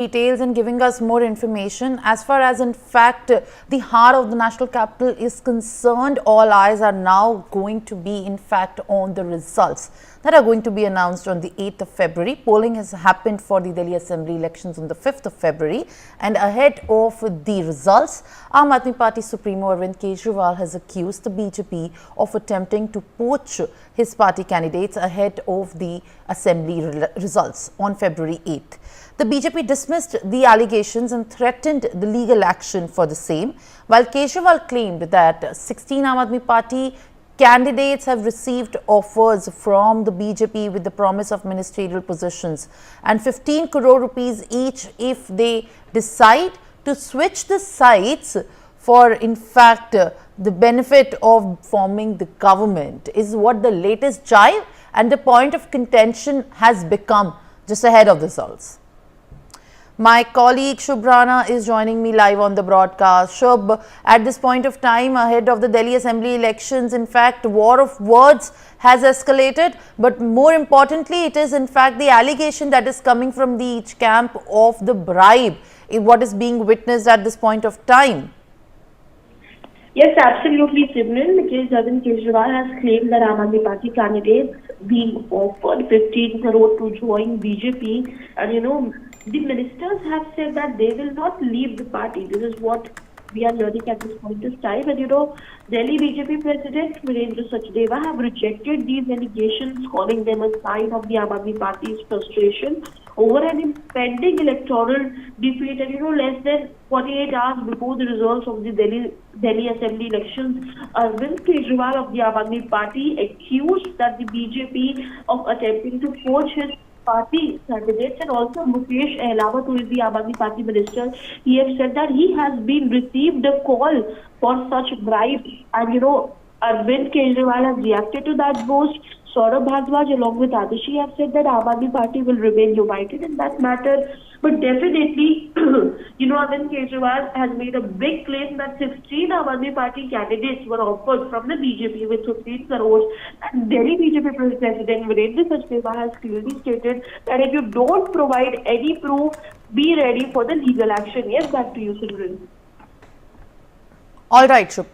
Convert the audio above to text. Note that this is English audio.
Details and giving us more information. As far as in fact the heart of the national capital is concerned, all eyes are now going to be in fact on the results that are going to be announced on the 8th of February. Polling has happened for the Delhi Assembly elections on the 5th of February, and ahead of the results, Aam Aadmi Party Supremo Arvind Kejriwal has accused the BJP of attempting to poach his party candidates ahead of the assembly results on February 8th. The BJP dismissed the allegations and threatened the legal action for the same, while Kejriwal claimed that 16 Aam Aadmi Party candidates have received offers from the BJP with the promise of ministerial positions and 15 crore rupees each if they decide to switch the sides for in fact the benefit of forming the government, is what the latest jive and the point of contention has become just ahead of the results. My colleague Shubh Rana is joining me live on the broadcast. Shubh, at this point of time, ahead of the Delhi Assembly elections, in fact, war of words has escalated. But more importantly, it is in fact the allegation that is coming from the each camp of the bribe, what is being witnessed at this point of time. Yes, absolutely, Simran, because Arvind Kejriwal has claimed that Aam Aadmi Party candidates being offered 15 crore to join BJP, and the ministers have said that they will not leave the party. This is what we are learning at this point of time. And Delhi BJP President Virendra Sachdeva have rejected these allegations, calling them a sign of the Aam Aadmi Party's frustration over an impending electoral defeat. And less than 48 hours before the results of the Delhi Assembly elections, Arvind Kejriwal of the Aam Aadmi Party accused that the BJP of attempting to poach his party candidates, and also Mukesh Ahlawat, who is the Aam Aadmi Party minister, he has said that he has been received a call for such bribe, and Arvind Kejriwal has reacted to that boast. Saurabh Bhardwaj along with Atishi have said that Aam Aadmi Party will remain united in that matter. But definitely, Arvind Kejriwal has made a big claim that 16 Aam Aadmi Party candidates were offered from the BJP with 15 crores. And Delhi BJP President Virendra Sachdeva has clearly stated that if you don't provide any proof, be ready for the legal action. Yes, back to you, Simran. All right, Shubh.